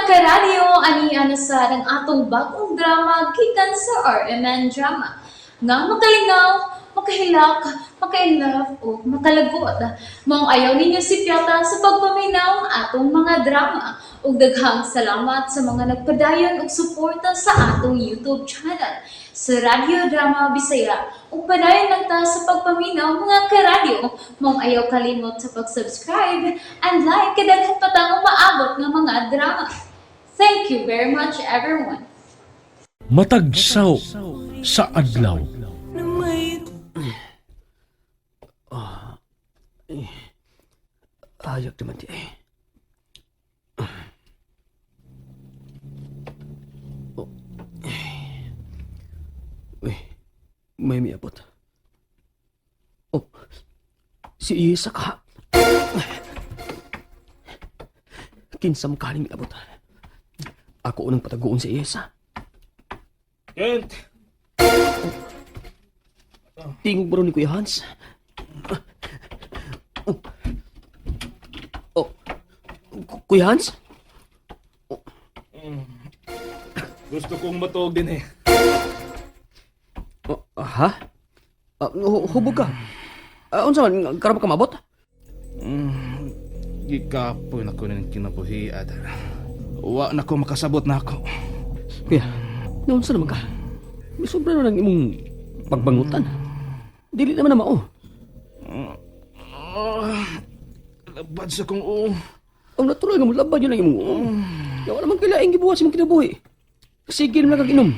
karadyo, ani sa ng atong bagong drama gikan sa RMN Drama. Nga makalingaw, makahilak, maka-inlove, o makalagot. Maong ayaw ninyo si Piata sa pagpaminaw ang atong mga drama. Ug daghang salamat sa mga nagpadayon ug suporta sa atong YouTube channel sa Radyo Drama Bisaya. Ug padayon lang ta sa pagpaminaw mga karadyo. Maong ayaw kalimot sa pag-subscribe and like kadaghan pa tang maabot nga mga drama. Thank you very much everyone. Matagsaw sa adlaw. Ayok naman di eh. Uy, may miabot. Oh, si Isa ka. Kinsam kaning miabot. Ako unang pataguon si Isa. Kent! Tingog bro ni Kuya Hans. Oh, Kuya Hans? Gusto kong matuog din eh. Oh, ha? Hubog ka? Unsa man, karap ka mabot? Gikapon ako ng kinabuhiad. Wa na ko makasabot na ako. Kuya, naunsa naman ka? May sobra na lang imong pagbangutan. Dili naman na mao. Labad sa kong oo. Ang natural nga mo labad yun ang imong kaya wala man kailaing gibuhat sa imong kinabuhi. Sige naman kag inom.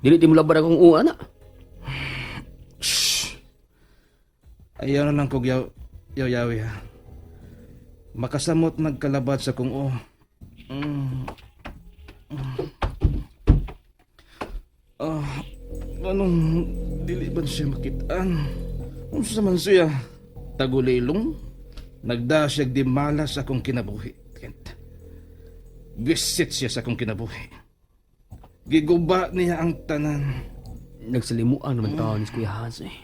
Dili di mo labad akong ana. Shh! Ayaw na lang kong yaw-yawi ha. Makasamot nagkalabad sa kong oo. Anong dili ba siya makitaan? Kung sa man siya, tagulilong, nagdasyag di malas akong kinabuhi. Kent. Visit siya sa akong kinabuhi. Giguba niya ang tanan. Nagsalimuan naman tao ni Kuya Hans eh.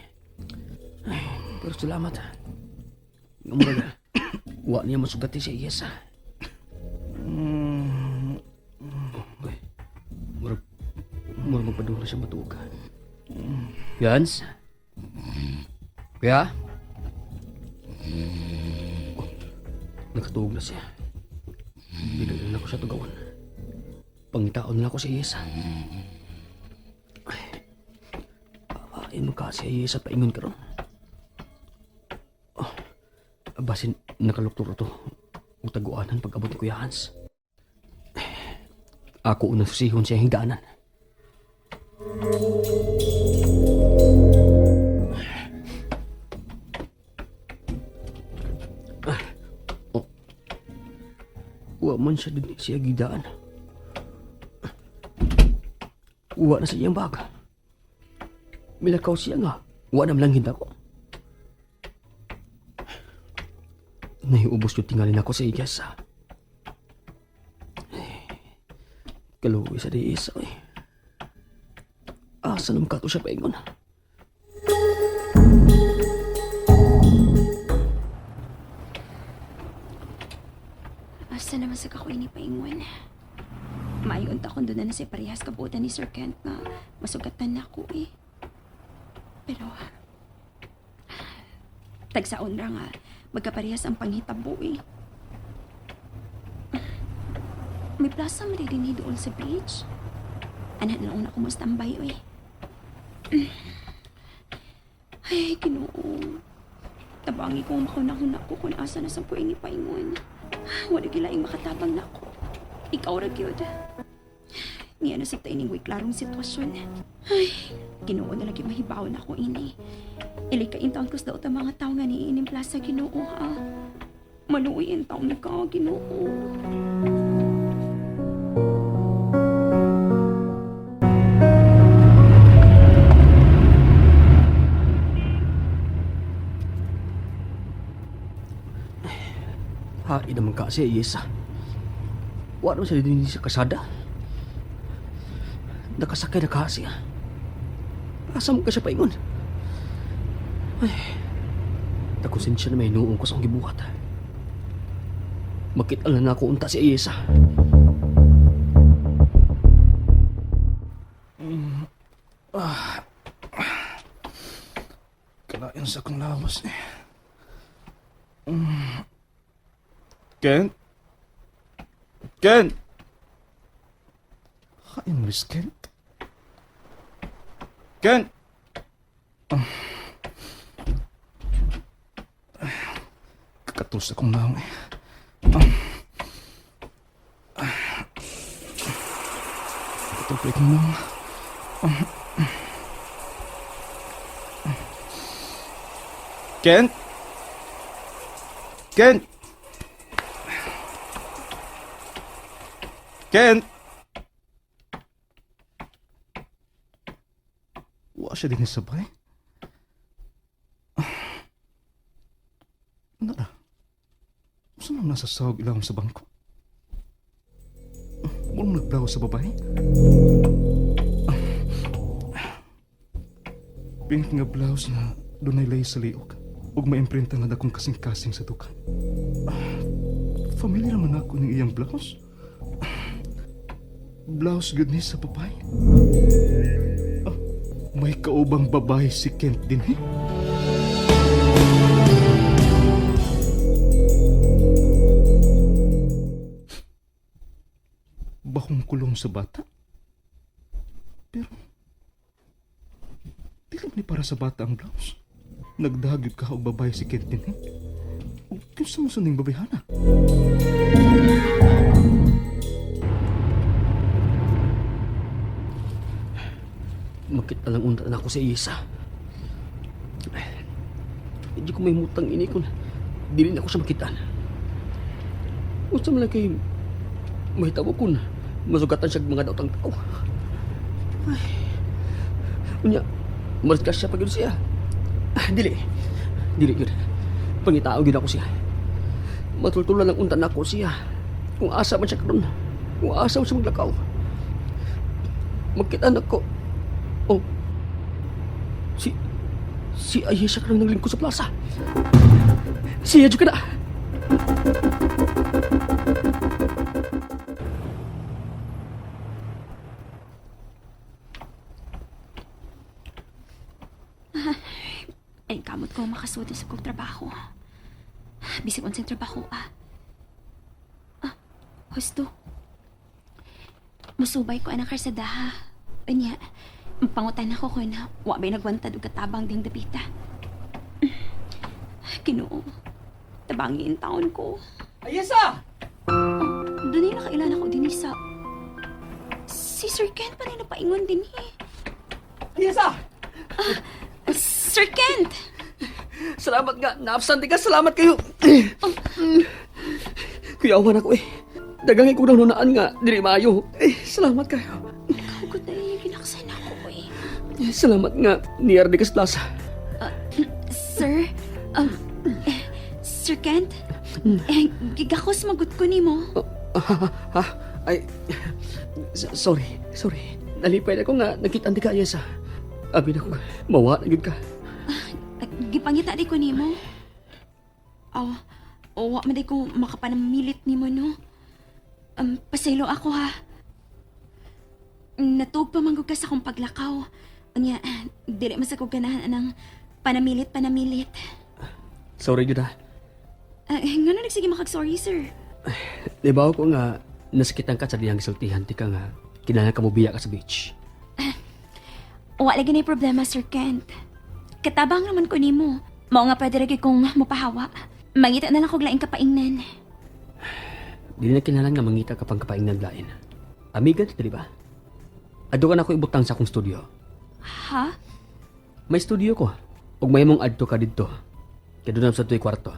Ay, pero salamat ha. Ngumbaga, wa niya masugati si Iyesa. Murag magpadula siya matuga. Yans? Kuya? Oh, nakatuog na siya. Bigyan na ako siya tugawan. Pangitaon na ako si Iyesa. Ay, papain mo ka si Iyesa paingon ka ron. Oh, basin nakaluktura to. Ang taguanan pag-abot ni Kuya Hans. Ako unang susihon siya hingganan. Oh. Wa man siya din siya gidaan. Wa na sa iyang baga. Milakaw siya nga. Wa na lang hinda ko. Naiubos yung tingalin ako sa Iyesa. Kaluwi sa di isa eh. Asa naman ka to siya paingon? Asa naman sa kakoy ni paingon? Mayon ta kung doon na si parehas kabutan ni Sir Kent nga masugatan na ako eh. Pero tagsaon ra nga magkaparehas ang panghitabo eh. May plaza mo rin doon sa beach. Anak na una ko mo standby eh. Ay, Ginoo. Tabangi ko makunahon ako kung asa na sa puwing ipaingon. Wala gilaing makatabang na ako. Ikaw ra gyud. Ngayon na sa taining way klarong sitwasyon. Ay, Ginoo na lagi mahibaw na ako ini. Ilikain taon ko sa daot ang mga tao nga niinim plaza, Ginoo ha. Maluoyin taon ka, Ginoo. Hain naman ka siya, Iyesa. Wala siya din sa kasada. Nakasakay na ka siya. Asa mo ka siya paingon? Ay, takusin siya na may inuong ko sa akong gibuhat. Makita lang na ako unta si Iyesa. Hain sa akong lawas eh. Kent? Kent? Hain Miss Kent? Kent? Kakatos akong naong eh. Katupit mo naong. Kent? Kent? Kent? Wa siya din sabay. Nara. Saan ang nasa sahog ilang sa bangko? Mula nagdaw sa babae? Pink nga blouse na dunay lay sa liok ug maimprinta nga dakong kasing-kasing sa dukan. Familiar man ako ng iyang blouse. Blouse good ni sa babae. May kaubang babae si Kent din eh. Bakong kulong sa bata? Pero dili ni para sa bata ang blouse. Nagdagyod ka og babae si Kent din eh. Kinsa mo suning babihana? Makita lang unta na ako sa isa. Hindi ko may mutang ini kung dili na ako siya makitaan. Unsa man lang kay mahitabo ko na masugatan siya mga daotang tao. Ay. Unya, maras ka siya pag yun siya. Dili yun. Pangitao yun ako siya. Matultulan lang unta na ako siya. Kung asa man siya karon, kung asa man siya maglakaw. Magkita na ko. Oh, si Ayesha ka lang naglingko sa plaza. Si Ayesha ka na. Ay, kamot ko makasuti sa kong trabaho. Bisig unsang trabaho, husto. Musubay ko anak karsadaha. Anya, pangutan ako ko na wa ba'y nagwantad o katabang ding dapita. Ginoo, tabangin taon ko. Ayesha! Doon na nakailan ako din sa... Si Sir Kent pa rin napaingon din eh. Ayesha! Sir Kent! Salamat nga. Naabsante ka. Salamat kayo. Kuyawan ako eh. Dagang ko nang nunaan nga. Dili maayo. Salamat kayo. Kagod na ginaksan ako eh. Salamat nga. Niyar di kas plaza. Sir? Sir Kent? Gigakos magut ko ni mo. Ha? Ay... Sorry. Nalipay ako nga. Nagkitandi ka, Ayesha. Abi na ko. Mawa na yun ka. Gipangita di ko ni mo. Wa man di ko makapanamilit ni mo, no? Pasaylo ako, ha? Natug pa manggug ka sa akong paglakaw. Anya, dili mas ako ganahan ng panamilit. Sorry yun, ha? Nga nagsige makag-sorry, sir. Di ba ako nga nasakitan ka sa diyang gisultihan ti ka nga kinahanglan ka mo biya ka sa beach. Wa lagi na problema, Sir Kent. Katabang naman ko nimo. Mao nga pwede rin kong mapahawa. Mangita na lang kog laing kapaingnan. Di na kinahanglan nga mangita ka pang kapaingnan lain. Amiga, di ba? Adto ka na ako ibutang sa akong studio. Ha? May studio ko. Ug may mong adto ka dito. Kaya doon sa tuwi kwarto.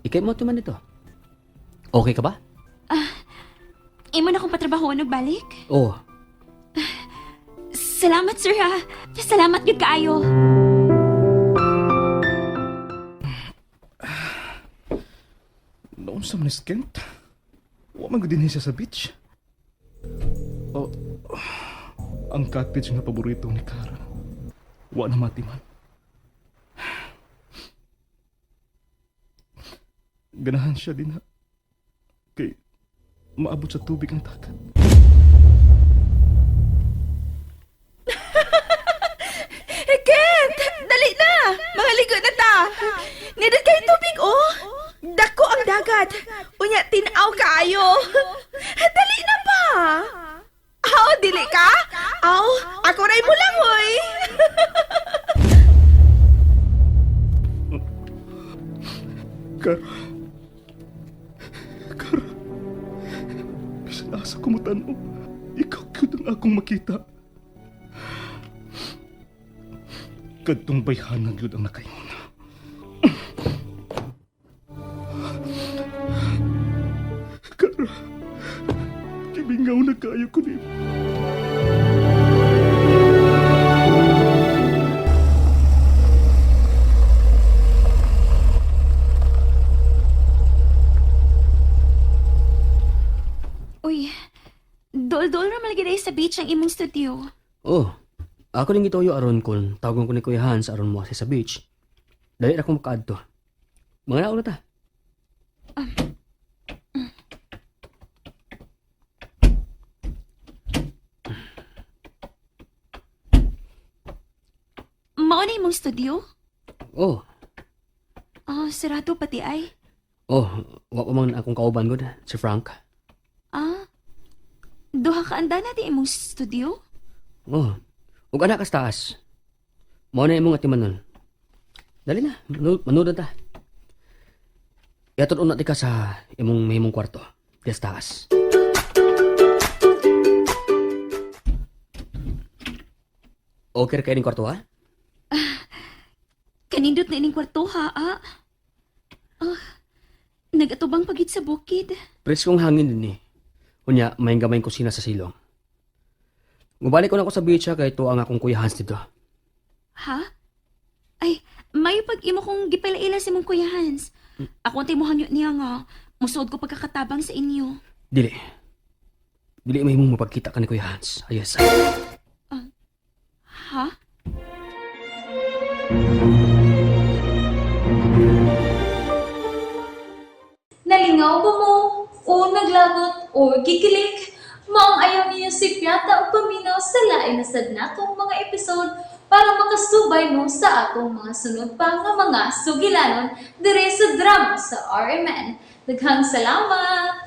Ikay mo tuman dito. Okay ka ba? Imo na akong patrabaho nagbalik? Oo. Salamat, sir, ha? Salamat gud kaayo. Noon sa manis Kent? Wa man gud dinhi siya sa beach. Oh, ang cottage nga paborito ni Kara. Wa na matiman. Ganahan siya din ha. Kay maabot sa tubig ang takat. Kent! Dali Dali na! Mangaligo na ta! Nidot kayo tubig, oh! Dako ang dagat! Unya, tinaw kaayo! Dali na pa! Aw, dili ka? Aw, ako ray mo lang, oy! Kara. Kara. Bisan asa ko mo tanaw. Ikaw cute ang akong makita. Kadtong bayhanan yun ang nakaingon. Kara. Kibingaw na kayo ko ni. Uy, dol-dol na malagi dahil sa beach ang imong studio. Oh, ako ning gitoyo aron kon tawgon ko ni Kuya Hans aron mo sa beach. Dali ra ko makaadto. Mga nauna ta. Mao na imong studio? Oh, Sarado pati ay. oh, wa pa man akong kauban gud, si Frank. Duha ka anda na di imong studio? Oh, ug anak kas taas. Mao na imong atimanon. Dali na, manood ta. Iatod una ti ka sa imong kwarto. Des taas. Okay kayo ning kwarto ha? Kanindot na ining kwarto ha, nagatubang pagit sa bukid. Preskong hangin din eh. Unya, may gamay kusina sa silong. Ngubalik ko na ako sa beach ha, kay ito ang akong Kuya Hans dito. Ha? Ay, may pag-imo kong gipaila si mong Kuya Hans. Ako ang timuhan niya nga, musuod ko pagkakatabang sa inyo. Dili. Dili may mong mapagkita ka ni Kuya Hans. Ayos. Ha? Nalingaw ba mo? O naglagot? O gikilik? Maong ayaw niyo si Piata o paminaw sa lain na sadnatong mga episode para makasubay mo sa atong mga sunod pa nga mga sugilanon dire sa drama sa RMN. Daghang salamat!